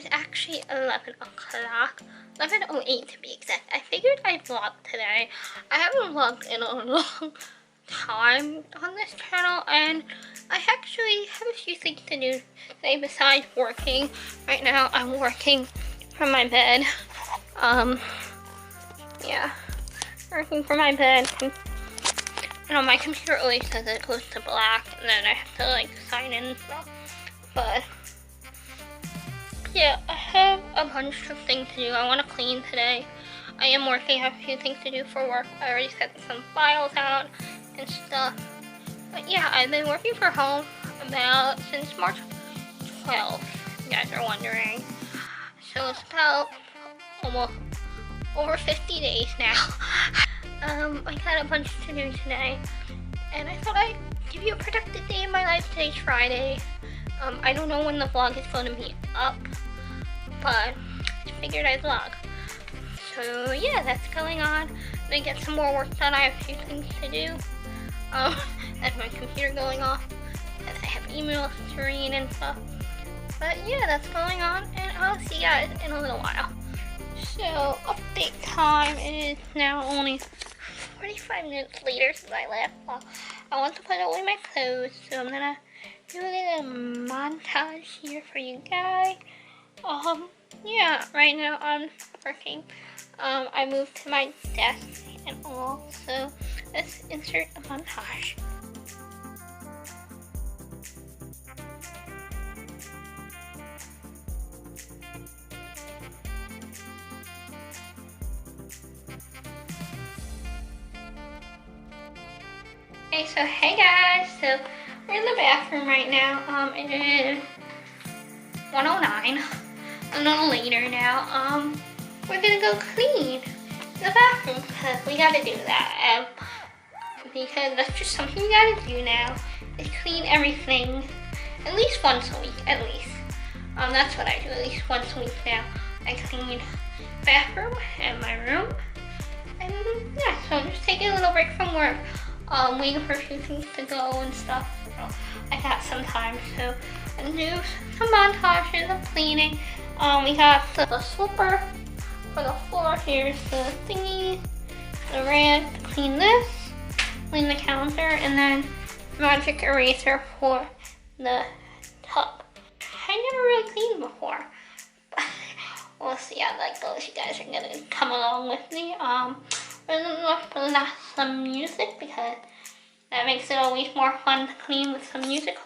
It's actually 11 o'clock, 11:08 to be exact. I figured I'd vlog today. I haven't vlogged in a long time on this channel, and I actually have a few things to do today besides working. Right now I'm working from my bed. Yeah, working from my bed. You know, my computer always says it goes to black, and then I have to like sign in and stuff. But yeah, I have a bunch of things to do. I want to clean today. I am working. I have a few things to do for work. I already set some files out and stuff. But yeah, I've been working from home since March 12th, if you guys are wondering. So it's about almost over 50 days now. I got a bunch to do today, and I thought I'd give you a productive day in my life. Today's Friday. I don't know when the vlog is going to be up, but I figured I'd vlog. So yeah, that's going on. I'm gonna get some more work done. I have a few things to do. That's my computer going off, and I have emails to read and stuff. But yeah, that's going on, and I'll see you guys in a little while. So update time, it is now only 45 minutes later since I last vlog. I want to put away my clothes, so I'm gonna do a little montage here for you guys. Yeah, right now I'm working. I moved to my desk and all, so let's insert a montage. Okay, so hey guys, so we're in the bathroom right now. It is 1:09, a little later now. We're gonna go clean the bathroom because we gotta do that. Because that's just something you gotta do now, is clean everything at least once a week, at least. That's what I do, at least once a week now. I clean bathroom and my room. And yeah, so just taking a little break from work. Waiting for a few things to go and stuff. So I got some time, so I'm gonna do some montages of cleaning. We got the slipper for the floor. Here's the thingy, the rag to clean this, clean the counter, and then magic eraser for the tub. I never really cleaned before. We'll see how that goes. You guys are gonna come along with me. We're gonna blast some music because that makes it always more fun to clean with some music.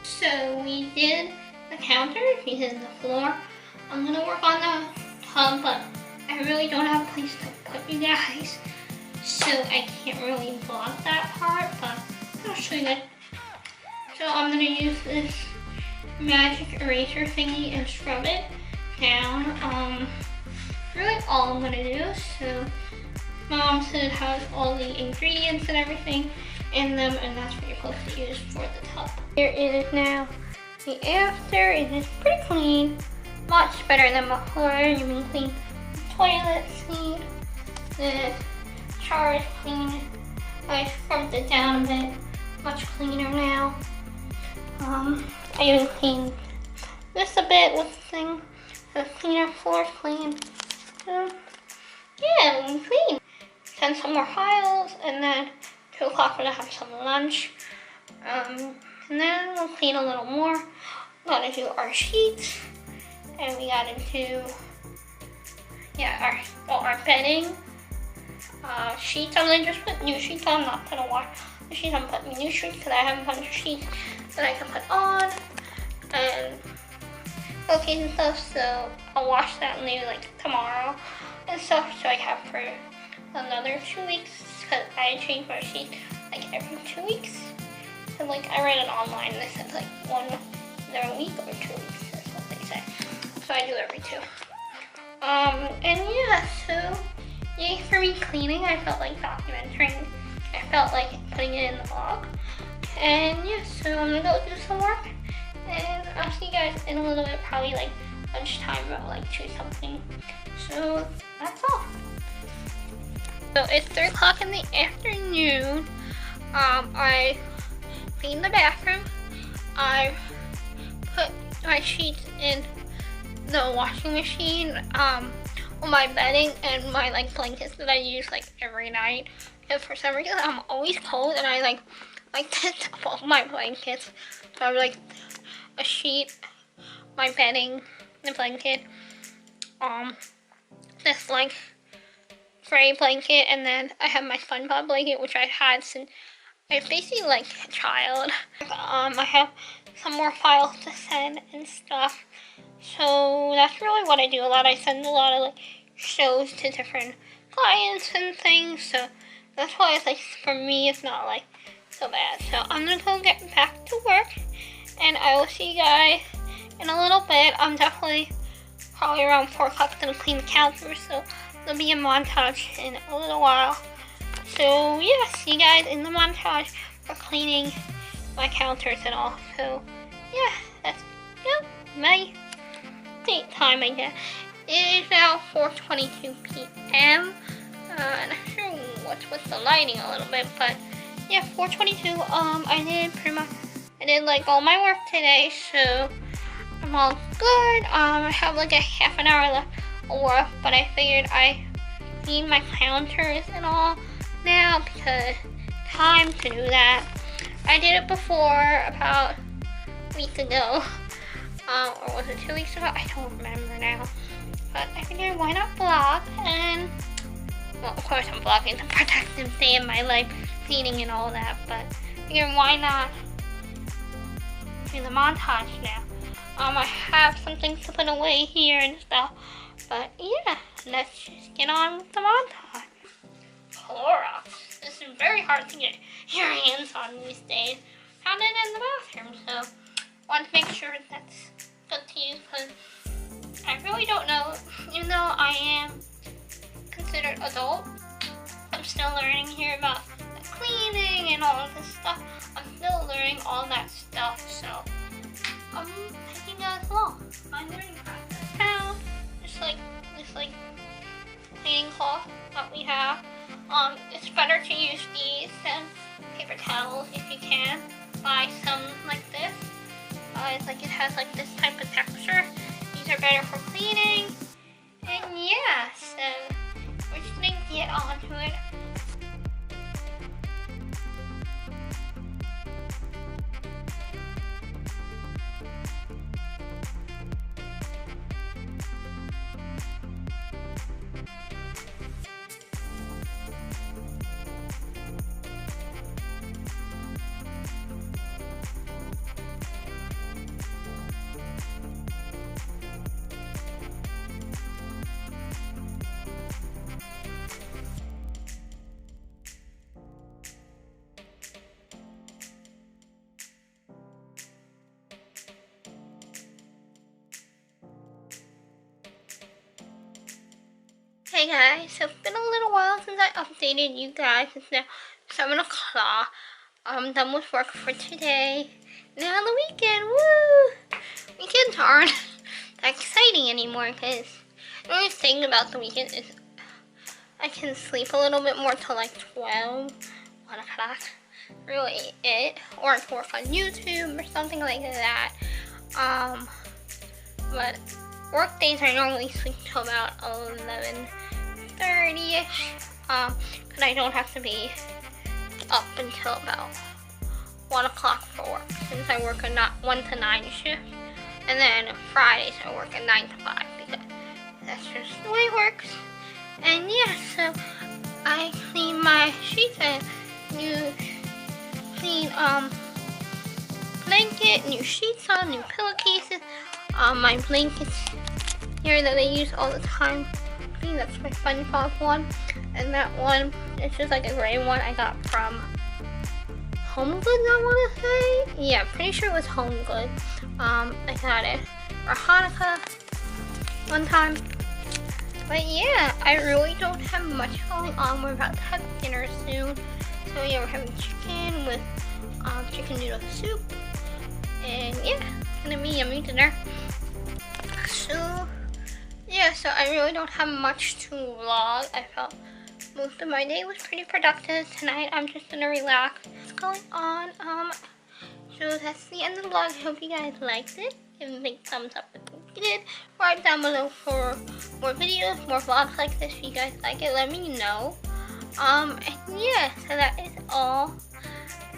So we did the counter, we did the floor. I'm gonna work on the tub, but I really don't have a place to put you guys, so I can't really vlog that part, but I'll show you guys. So I'm gonna use this magic eraser thingy and scrub it down. Really all I'm gonna do. So Mom said it has all the ingredients and everything in them, and that's what you're supposed to use for the tub. Here is now the after. It is pretty clean, much better than before. You can clean the toilet clean, the shower is clean. I scrubbed it down a bit, much cleaner now. I even cleaned this a bit with the thing. The cleaner, floor's clean. Yeah, I'm clean. Send some more files, and then 2 o'clock we're gonna have some lunch. And then we'll clean a little more. We gotta do our sheets, and we gotta do, yeah, our bedding. Sheets, I'm gonna just put new sheets on, not gonna wash the sheets. I'm putting new sheets because I have a bunch of sheets that I can put on, and okay and stuff, so I'll wash that maybe like tomorrow and stuff, so I have for another 2 weeks because I changed my sheets like every 2 weeks. And like I read it online and it said like either a week or 2 weeks, that's what they say. So I do every 2. And yeah, so yay for me cleaning. I felt like documenting. I felt like putting it in the vlog. And yeah, so I'm gonna go do some work. And I'll see you guys in a little bit, probably like lunchtime, about like 2 something. So that's all. So it's 3 o'clock in the afternoon. I cleaned the bathroom. I put my sheets in the washing machine, on my bedding and my like blankets that I use like every night. And for some reason I'm always cold and I like to top all my blankets. So I have like a sheet, my bedding, the blanket, this like gray blanket, and then I have my SpongeBob blanket, which I've had since I was basically like a child. I have some more files to send and stuff. So that's really what I do a lot. I send a lot of like shows to different clients and things. So that's why it's like, for me, it's not like so bad. So I'm gonna go get back to work and I will see you guys in a little bit. I'm definitely probably around 4 o'clock gonna clean the counter. So there'll be a montage in a little while. So yeah, see you guys in the montage for cleaning my counters and all. So yeah, that's my date time, I guess. It is now 4:22 p.m. I'm not sure what's with the lighting a little bit, but yeah, 4:22. I did like all my work today, so I'm all good. I have like a half an hour left of work, but I figured I clean my counters and all now because time to do that. I did it before about a week ago, or was it 2 weeks ago? I don't remember now. But I figured why not vlog, and well, of course I'm vlogging the productive day of my life, cleaning and all that, but I figured why not do the montage now. I have some things to put away here and stuff, but yeah, let's just get on with the montage. Clorox. This is very hard to get your hands on these days. Found it in the bathroom, so want to make sure that's good to use because I really don't know. Even though I am considered adult, I'm still learning here about the cleaning and all of this stuff. I'm still learning all that stuff, so I'm taking that along. My learning process. Found just like this cleaning cloth that we have. It's better to use these than paper towels if you can. Buy some like this. It's like it has like this type of texture. These are better for cleaning. And yeah, so we're just gonna get onto it. Hey guys, so it's been a little while since I updated you guys. It's now 7 o'clock. I'm done with work for today. Now on the weekend, woo! Weekends aren't that exciting anymore because the only thing about the weekend is I can sleep a little bit more till like 12, 1 o'clock. Really it. Or I can work on YouTube or something like that. But work days I normally sleep till about 11:30ish, because I don't have to be up until about 1 o'clock for work, since I work a 1 to 9 shift, and then Fridays I work a 9 to 5, because that's just the way it works. And yeah, so I clean my sheets and clean blanket, new sheets on, new pillowcases. My blankets here that I use all the time. I think that's my SpongeBob one. And that one, it's just like a gray one I got from Home Goods, I want to say. Yeah, pretty sure it was Home Goods. I got it for Hanukkah one time. But yeah, I really don't have much going on. We're about to have dinner soon. So yeah, we're having chicken with chicken noodle soup. And yeah, it's gonna be yummy dinner. So yeah, so I really don't have much to vlog. I felt most of my day was pretty productive. Tonight I'm just gonna relax. What's going on? So that's the end of the vlog. I hope you guys liked it. Give me a big thumbs up if you did. Write down below for more videos, more vlogs like this. If you guys like it, let me know. And yeah, so that is all.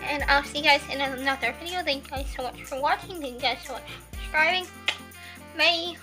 And I'll see you guys in another video. Thank you guys so much for watching. Thank you guys so much for subscribing. Bye.